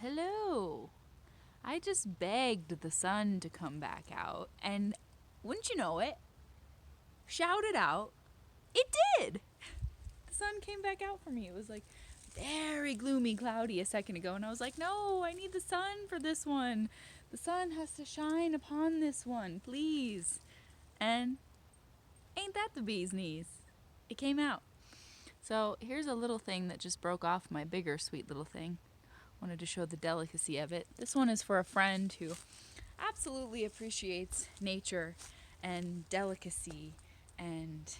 Hello. I just begged the sun to come back out, and wouldn't you know it, shouted out, it did! The sun came back out for me. It was like very gloomy, cloudy a second ago, and I was like, no, I need the sun for this one. The sun has to shine upon this one, please. And ain't that the bee's knees? It came out. So here's a little thing that just broke off my bigger sweet little thing. Wanted to show the delicacy of it. This one is for a friend who absolutely appreciates nature and delicacy and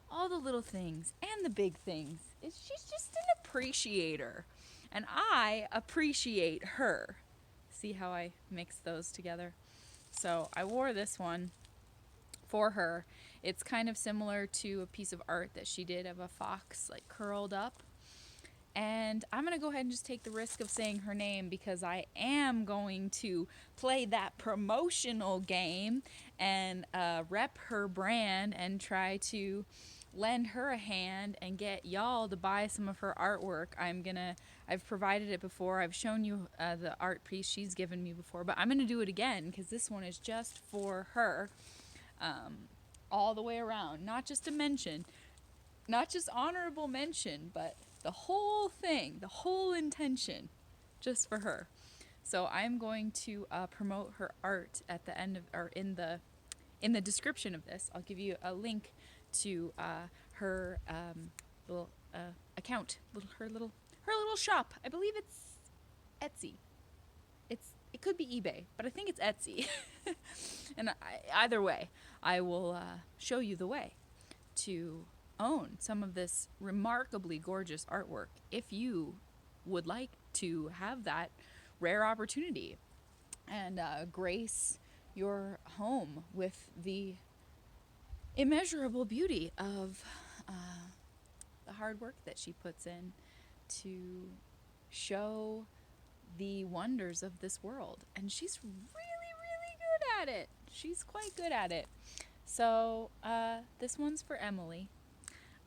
all the little things and the big things. She's just an appreciator. And I appreciate her. See how I mix those together? So I wore this one for her. It's kind of similar to a piece of art that she did of a fox like curled up. And I'm going to go ahead and just take the risk of saying her name because I am going to play that promotional game and rep her brand and try to lend her a hand and get y'all to buy some of her artwork. I've provided it before. I've shown you the art piece she's given me before, but I'm going to do it again because this one is just for her all the way around. Not just a mention, not just honorable mention, but the whole thing, the whole intention, just for her. So I'm going to promote her art at the end of, or in the description of this. I'll give you a link to her little account, her little shop. I believe it's Etsy. It could be eBay, but I think it's Etsy. And either way, I will show you the way to own some of this remarkably gorgeous artwork if you would like to have that rare opportunity and grace your home with the immeasurable beauty of the hard work that she puts in to show the wonders of this world. And she's really, really good at it. She's quite good at it. So this one's for Emily.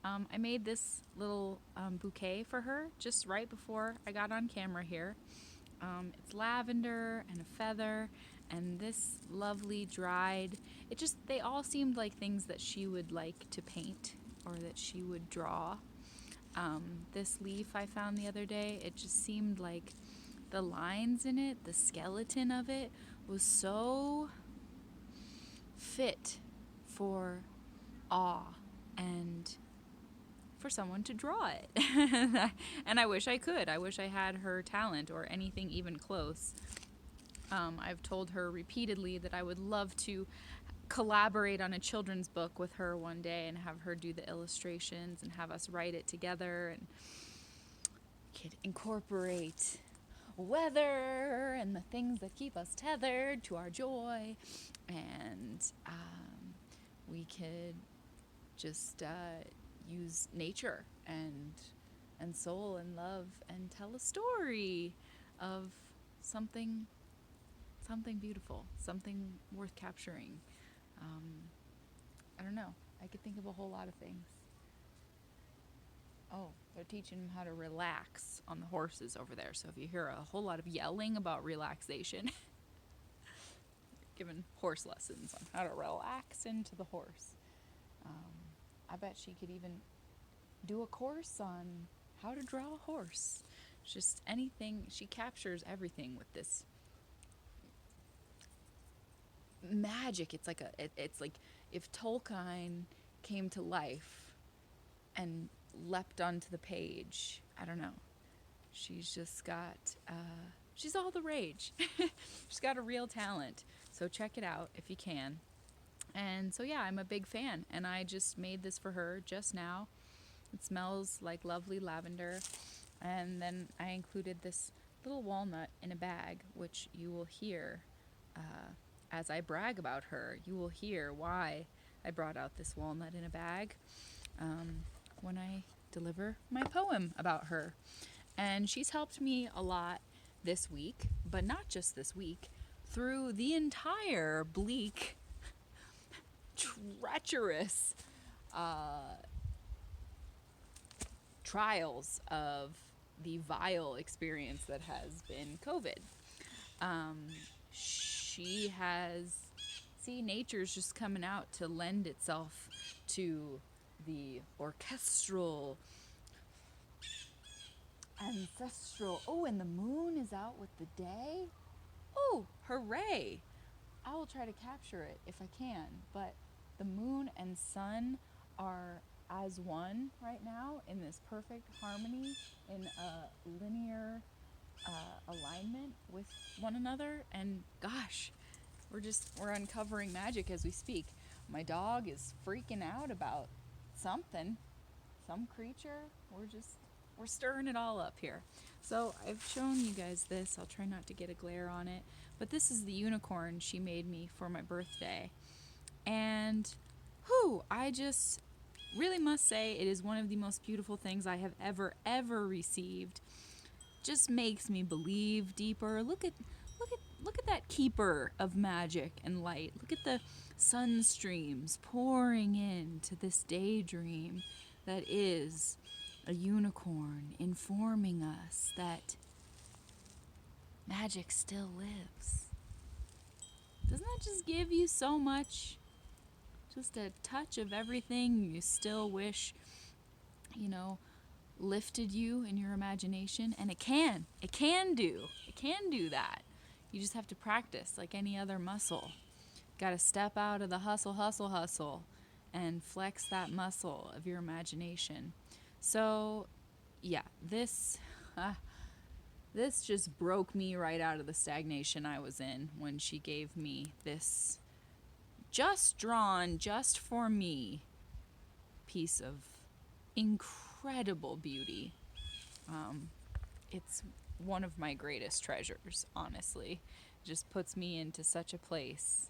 I made this little bouquet for her just right before I got on camera here. It's lavender and a feather and this lovely dried, they all seemed like things that she would like to paint or that she would draw. This leaf I found the other day, it just seemed like the lines in it, the skeleton of it was so fit for awe and for someone to draw it. And I wish I could. I wish I had her talent or anything even close. I've told her repeatedly that I would love to collaborate on a children's book with her one day and have her do the illustrations and have us write it together and could incorporate weather and the things that keep us tethered to our joy, and we could just use nature and soul and love and tell a story of something beautiful, something worth capturing. I don't know. I could think of a whole lot of things. Oh, they're teaching them how to relax on the horses over there. So if you hear a whole lot of yelling about relaxation, giving horse lessons on how to relax into the horse. I bet she could even do a course on how to draw a horse. Just anything. She captures everything with this magic. It's like if Tolkien came to life and leapt onto the page. I don't know. She's just got she's all the rage. She's got a real talent. So check it out if you can. And so yeah, I'm a big fan, and I just made this for her just now. It smells like lovely lavender. And then I included this little walnut in a bag, which you will hear as I brag about her. You will hear why I brought out this walnut in a bag when I deliver my poem about her. And she's helped me a lot this week, but not just this week, through the entire bleak, treacherous trials of the vile experience that has been COVID. She has, see, nature's just coming out to lend itself to the orchestral, ancestral. Oh, and the moon is out with the day. Oh, hooray! I will try to capture it if I can, but the moon and sun are as one right now in this perfect harmony, in a linear alignment with one another. And gosh, we're uncovering magic as we speak. My dog is freaking out about something, some creature. We're stirring it all up here. So I've shown you guys this. I'll try not to get a glare on it. But this is the unicorn she made me for my birthday. And I just really must say it is one of the most beautiful things I have ever received. Just makes me believe deeper. Look at that keeper of magic and light. Look at the sun streams pouring into this daydream that is a unicorn, informing us that magic still lives. Doesn't that just give you so much? Just a touch of everything you still wish, lifted you in your imagination. And it can do that. You just have to practice like any other muscle. Got to step out of the hustle and flex that muscle of your imagination. So yeah, this just broke me right out of the stagnation I was in when she gave me this just drawn, just for me, piece of incredible beauty. It's one of my greatest treasures, honestly. It just puts me into such a place.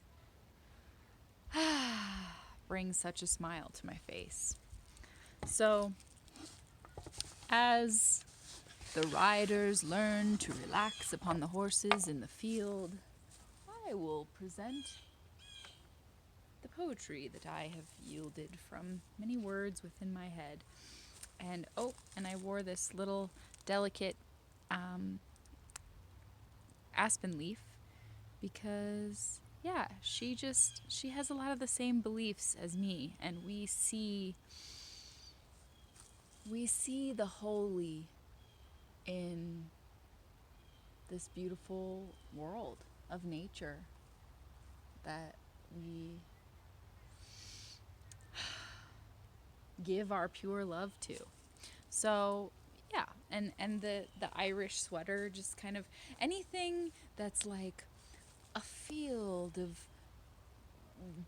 Brings such a smile to my face. So, as the riders learn to relax upon the horses in the field, I will present the poetry that I have yielded from many words within my head. And I wore this little delicate aspen leaf because, yeah, she has a lot of the same beliefs as me, and we see the holy in this beautiful world of nature that we give our pure love to. So yeah, and the Irish sweater, just kind of anything that's like a field of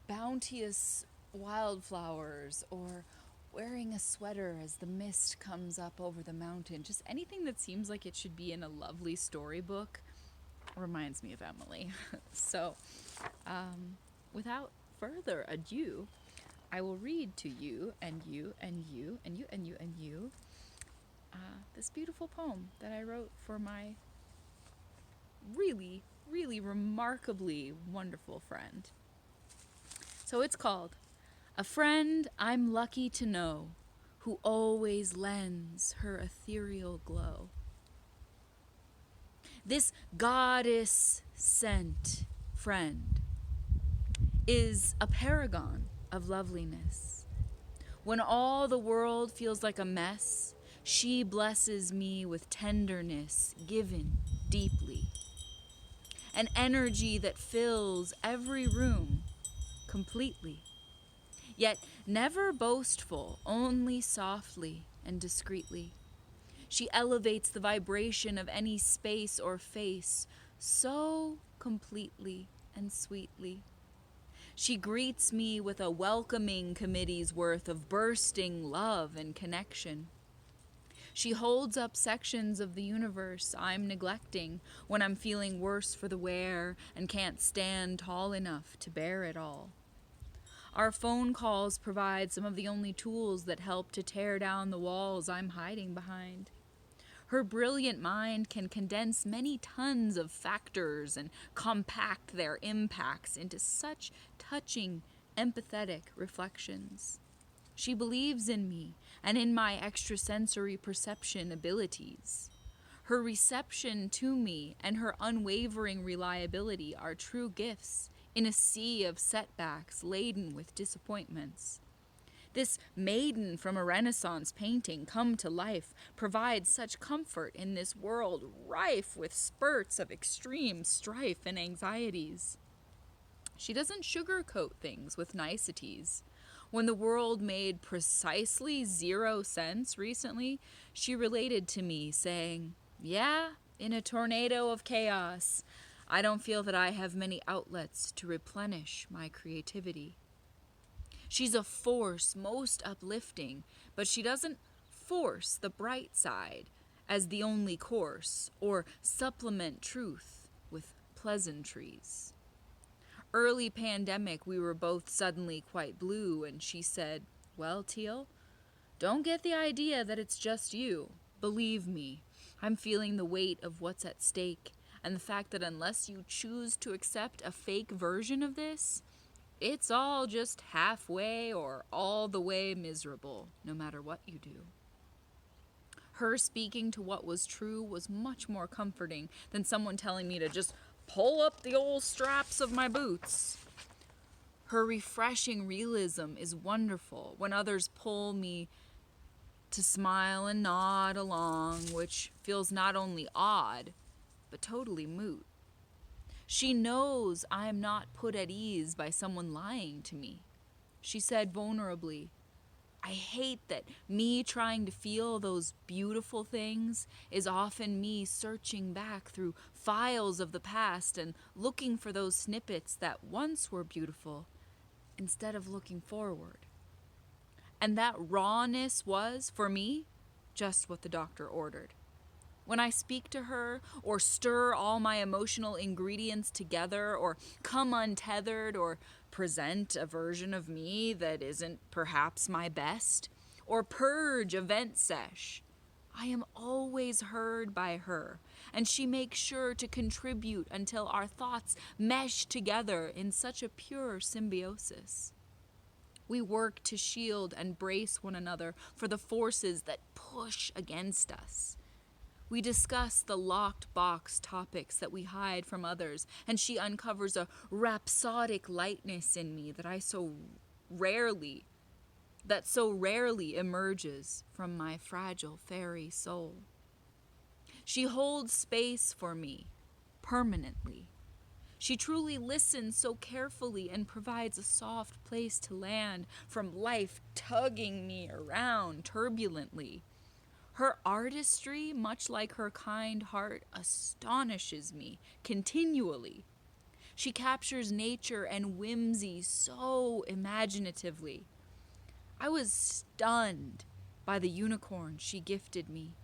bounteous wildflowers, or wearing a sweater as the mist comes up over the mountain, just anything that seems like it should be in a lovely storybook reminds me of Emily. So without further ado, I will read to you and you and you and you and you and you this beautiful poem that I wrote for my really, really remarkably wonderful friend. So it's called A Friend I'm Lucky to Know, Who Always Lends Her Ethereal Glow. This goddess-sent friend is a paragon of loveliness. When all the world feels like a mess, she blesses me with tenderness given deeply. An energy that fills every room completely. Yet never boastful, only softly and discreetly. She elevates the vibration of any space or face so completely and sweetly. She greets me with a welcoming committee's worth of bursting love and connection. She holds up sections of the universe I'm neglecting when I'm feeling worse for the wear and can't stand tall enough to bear it all. Our phone calls provide some of the only tools that help to tear down the walls I'm hiding behind. Her brilliant mind can condense many tons of factors and compact their impacts into such touching, empathetic reflections. She believes in me and in my extrasensory perception abilities. Her reception to me and her unwavering reliability are true gifts in a sea of setbacks laden with disappointments. This maiden from a Renaissance painting come to life provides such comfort in this world rife with spurts of extreme strife and anxieties. She doesn't sugarcoat things with niceties. When the world made precisely 0 sense recently, she related to me saying, "Yeah, in a tornado of chaos, I don't feel that I have many outlets to replenish my creativity." She's a force most uplifting, but she doesn't force the bright side as the only course or supplement truth with pleasantries. Early pandemic, we were both suddenly quite blue, and she said, "Well, Teal, don't get the idea that it's just you. Believe me, I'm feeling the weight of what's at stake, and the fact that unless you choose to accept a fake version of this, it's all just halfway or all the way miserable, no matter what you do." Her speaking to what was true was much more comforting than someone telling me to just pull up the old straps of my boots. Her refreshing realism is wonderful when others pull me to smile and nod along, which feels not only odd, but totally moot. She knows I am not put at ease by someone lying to me. She said vulnerably, "I hate that me trying to feel those beautiful things is often me searching back through files of the past and looking for those snippets that once were beautiful instead of looking forward." And that rawness was, for me, just what the doctor ordered. When I speak to her, or stir all my emotional ingredients together, or come untethered, or present a version of me that isn't perhaps my best, or purge a vent sesh, I am always heard by her, and she makes sure to contribute until our thoughts mesh together in such a pure symbiosis. We work to shield and brace one another for the forces that push against us. We discuss the locked box topics that we hide from others, and she uncovers a rhapsodic lightness in me that so rarely emerges from my fragile fairy soul. She holds space for me, permanently. She truly listens so carefully and provides a soft place to land from life tugging me around turbulently. Her artistry, much like her kind heart, astonishes me continually. She captures nature and whimsy so imaginatively. I was stunned by the unicorn she gifted me.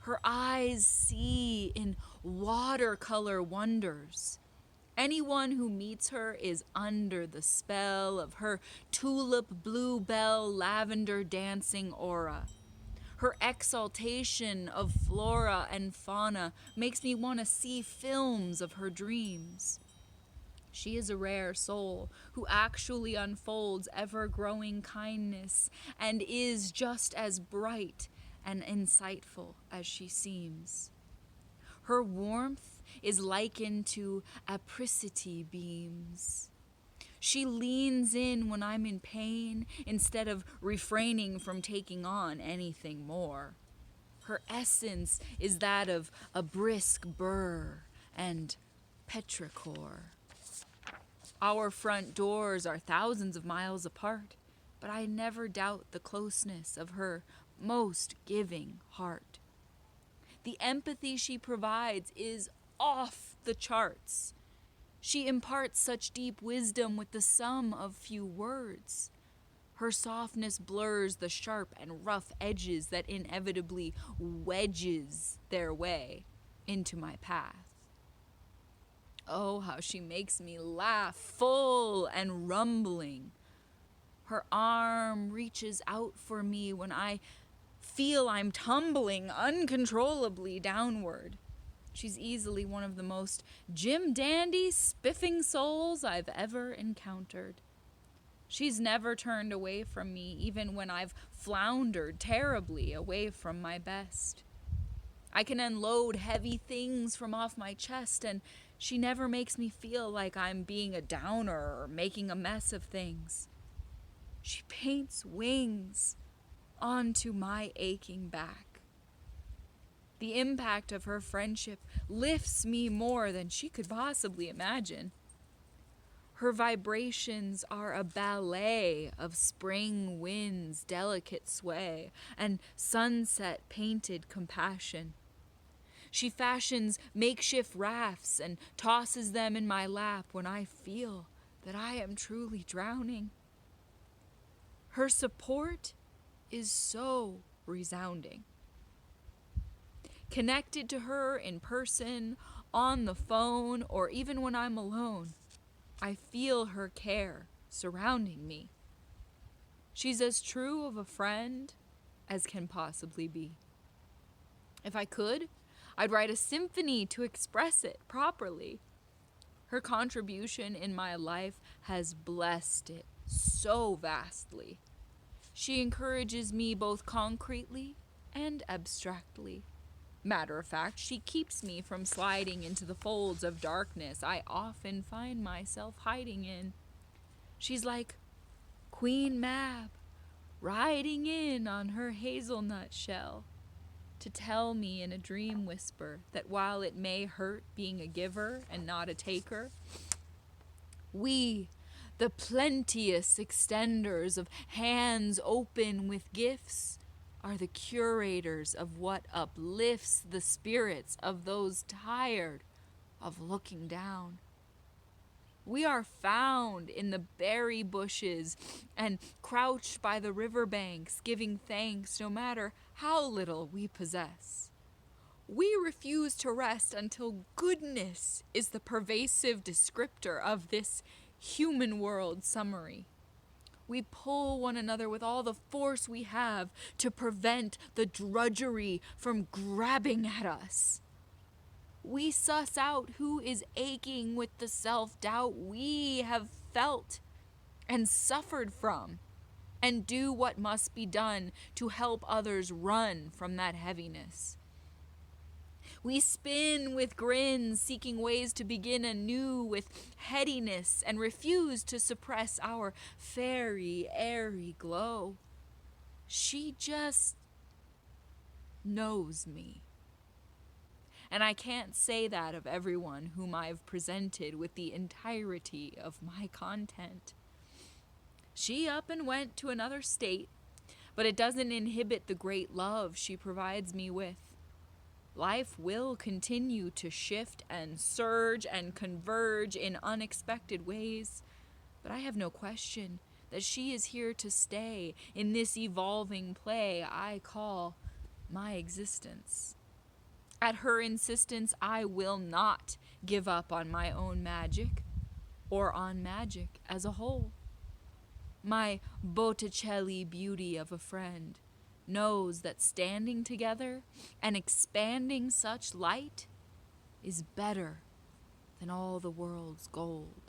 Her eyes see in watercolor wonders. Anyone who meets her is under the spell of her tulip, bluebell, lavender dancing aura. Her exaltation of flora and fauna makes me want to see films of her dreams. She is a rare soul who actually unfolds ever-growing kindness and is just as bright and insightful as she seems. Her warmth is likened to apricity beams. She leans in when I'm in pain instead of refraining from taking on anything more. Her essence is that of a brisk burr and petrichor. Our front doors are thousands of miles apart, but I never doubt the closeness of her most giving heart. The empathy she provides is off the charts. She imparts such deep wisdom with the sum of few words. Her softness blurs the sharp and rough edges that inevitably wedges their way into my path. Oh, how she makes me laugh, full and rumbling. Her arm reaches out for me when I feel I'm tumbling uncontrollably downward. She's easily one of the most Jim Dandy spiffing souls I've ever encountered. She's never turned away from me, even when I've floundered terribly away from my best. I can unload heavy things from off my chest, and she never makes me feel like I'm being a downer or making a mess of things. She paints wings onto my aching back. The impact of her friendship lifts me more than she could possibly imagine. Her vibrations are a ballet of spring wind's delicate sway and sunset painted compassion. She fashions makeshift rafts and tosses them in my lap when I feel that I am truly drowning. Her support is so resounding. Connected to her in person, on the phone, or even when I'm alone, I feel her care surrounding me. She's as true of a friend as can possibly be. If I could, I'd write a symphony to express it properly. Her contribution in my life has blessed it so vastly. She encourages me both concretely and abstractly. Matter of fact, she keeps me from sliding into the folds of darkness I often find myself hiding in. She's like Queen Mab, riding in on her hazelnut shell, to tell me in a dream whisper that while it may hurt being a giver and not a taker, we, the plenteous extenders of hands open with gifts, are the curators of what uplifts the spirits of those tired of looking down. We are found in the berry bushes and crouched by the riverbanks, giving thanks no matter how little we possess. We refuse to rest until goodness is the pervasive descriptor of this human world summary. We pull one another with all the force we have to prevent the drudgery from grabbing at us. We suss out who is aching with the self-doubt we have felt and suffered from, and do what must be done to help others run from that heaviness. We spin with grins, seeking ways to begin anew with headiness, and refuse to suppress our fairy, airy glow. She just knows me. And I can't say that of everyone whom I've presented with the entirety of my content. She up and went to another state, but it doesn't inhibit the great love she provides me with. Life will continue to shift and surge and converge in unexpected ways, but I have no question that she is here to stay in this evolving play I call my existence. At her insistence, I will not give up on my own magic, or on magic as a whole. My Botticelli beauty of a friend knows that standing together and expanding such light is better than all the world's gold.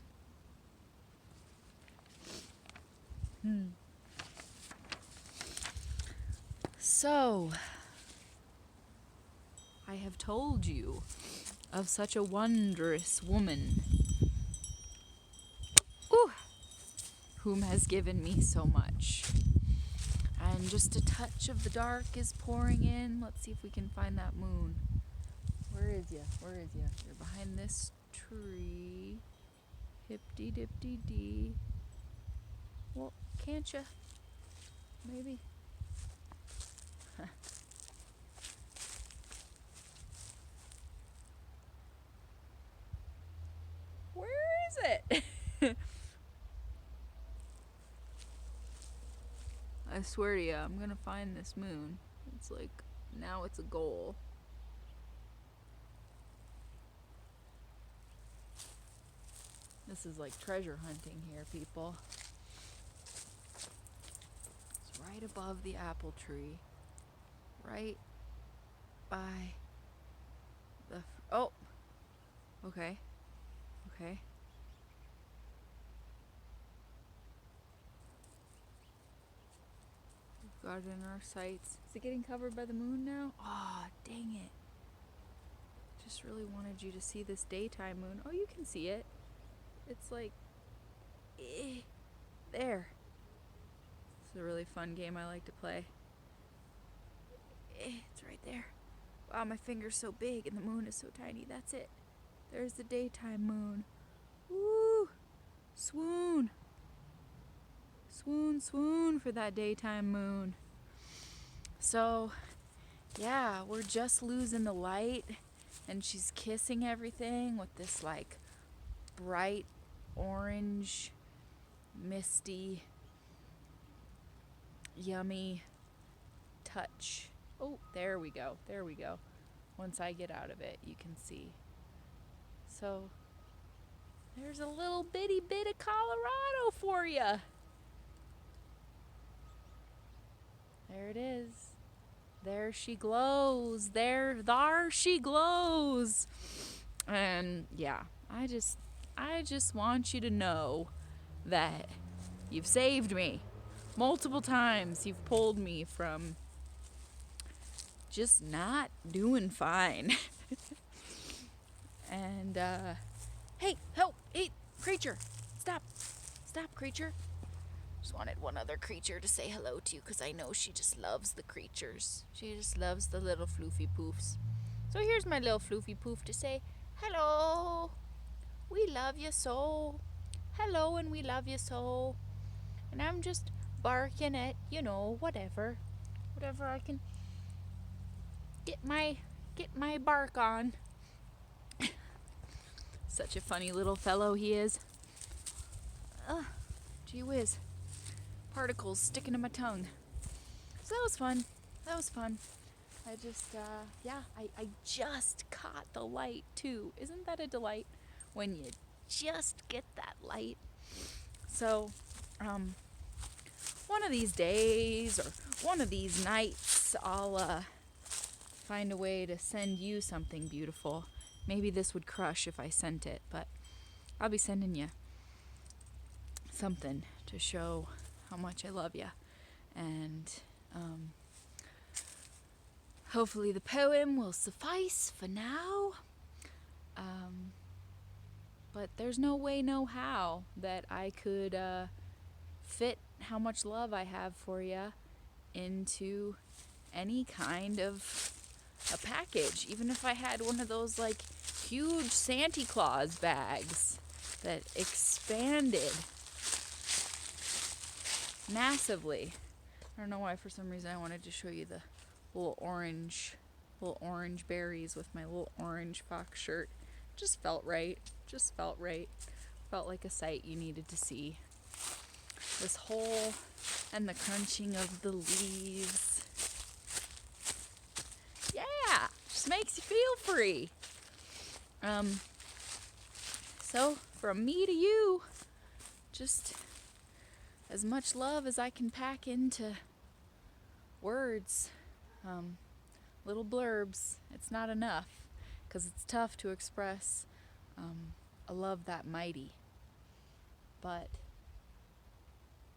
So, I have told you of such a wondrous woman, whom has given me so much. And just a touch of the dark is pouring in. Let's see if we can find that moon. Where is ya? Where is ya? You're behind this tree. Hip-dee-dip-dee-dee. Well, can't ya? Maybe. Where is it? I swear to you, I'm gonna find this moon. It's like, now it's a goal. This is like treasure hunting here, people. It's right above the apple tree. Right by the... Oh! Okay. Okay. got it in our sights. Is it getting covered by the moon now? Aw, dang it. Just really wanted you to see this daytime moon. Oh, you can see it. It's like, there. It's a really fun game I like to play. It's right there. Wow, my finger's so big and the moon is so tiny. That's it. There's the daytime moon. Woo! Swoon. Swoon, swoon for that daytime moon. So, yeah, we're just losing the light, and she's kissing everything with this, like, bright orange, misty, yummy touch. Oh, there we go. There we go. Once I get out of it, you can see. So, there's a little bitty bit of Colorado for you. There it is. There she glows. There she glows. And yeah, I just want you to know that you've saved me. Multiple times you've pulled me from just not doing fine. And hey, help, hey, creature, stop, creature. Just wanted one other creature to say hello to, because I know she just loves the creatures. She just loves the little floofy poofs. So here's my little floofy poof to say, hello, we love you so. Hello, and we love you so. And I'm just barking at, whatever I can get my bark on. Such a funny little fellow he is. Gee whiz. Particles sticking to my tongue. So that was fun. I just, I just caught the light too. Isn't that a delight when you just get that light? So, one of these days or one of these nights, I'll find a way to send you something beautiful. Maybe this would crush if I sent it, but I'll be sending you something to show how much I love you. And hopefully the poem will suffice for now. But there's no way, no how that I could fit how much love I have for you into any kind of a package. Even if I had one of those like huge Santa Claus bags that expanded massively. I don't know why, for some reason I wanted to show you the little orange berries with my little orange fox shirt. Just felt right. Felt like a sight you needed to see. This hole and the crunching of the leaves. Yeah, just makes you feel free. So from me to you, just as much love as I can pack into words, little blurbs. It's not enough, because it's tough to express a love that mighty. But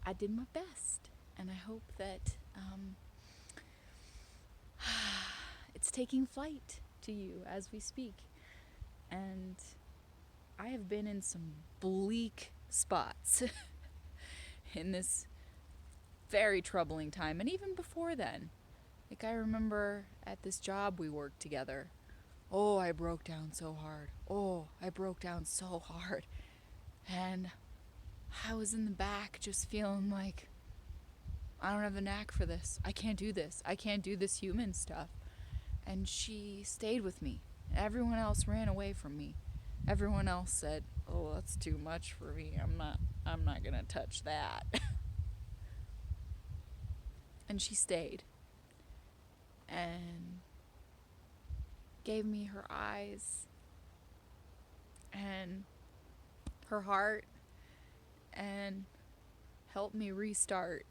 I did my best, and I hope that it's taking flight to you as we speak. And I have been in some bleak spots in this very troubling time, and even before then. Like, I remember at this job we worked together. Oh, I broke down so hard. And I was in the back just feeling like, I don't have the knack for this. I can't do this. I can't do this human stuff. And she stayed with me. Everyone else ran away from me. Everyone else said, oh, that's too much for me. I'm not gonna touch that. And she stayed. And gave me her eyes and her heart and helped me restart.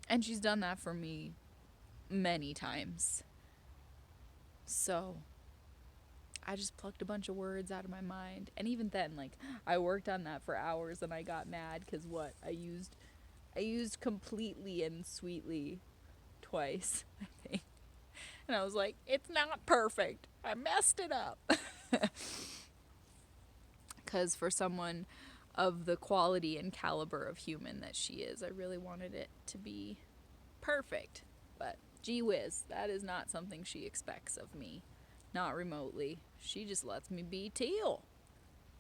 And she's done that for me many times. So I just plucked a bunch of words out of my mind. And even then, like, I worked on that for hours and I got mad because I used I used completely and sweetly twice, I think. And I was like, it's not perfect. I messed it up. Because for someone of the quality and caliber of human that she is, I really wanted it to be perfect. But gee whiz, that is not something she expects of me. Not remotely. She just lets me be Teal.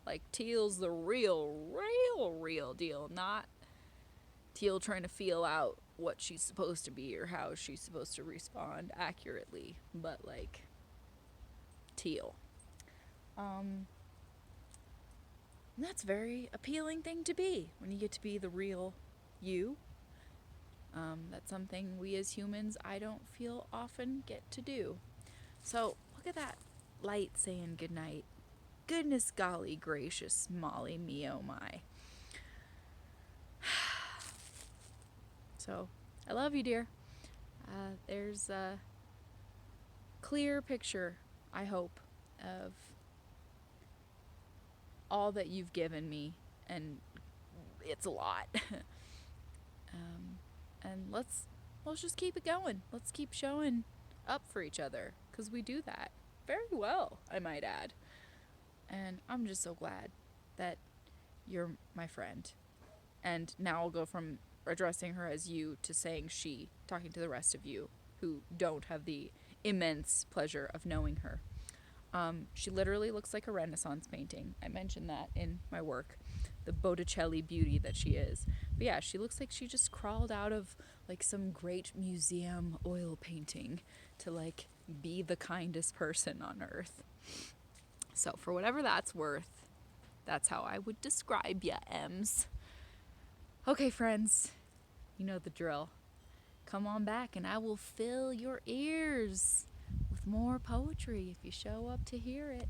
Like, Teal's the real deal. Not Teal trying to feel out what she's supposed to be or how she's supposed to respond accurately. But, like, Teal. That's a very appealing thing to be, when you get to be the real you. That's something we as humans, I don't feel often get to do. So, look at that light saying goodnight. Goodness golly gracious, Molly, me oh my. So, I love you, dear. There's a clear picture, I hope, of all that you've given me, and it's a lot. And let's just keep it going. Let's keep showing up for each other, because we do that very well, I might add. And I'm just so glad that you're my friend. And now I'll go from addressing her as you to saying she, talking to the rest of you who don't have the immense pleasure of knowing her. She literally looks like a Renaissance painting. I mentioned that in my work, the Botticelli beauty that she is. But yeah, she looks like she just crawled out of like some great museum oil painting to like be the kindest person on earth. So for whatever that's worth, that's how I would describe ya, Ems. Okay, friends, you know the drill. Come on back and I will fill your ears with more poetry if you show up to hear it.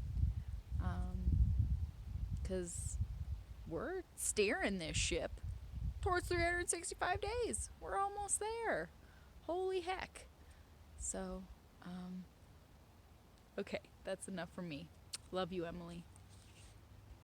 'Cause we're steering this ship towards 365 days. We're almost there. Holy heck. So, okay, that's enough for me. Love you, Emily.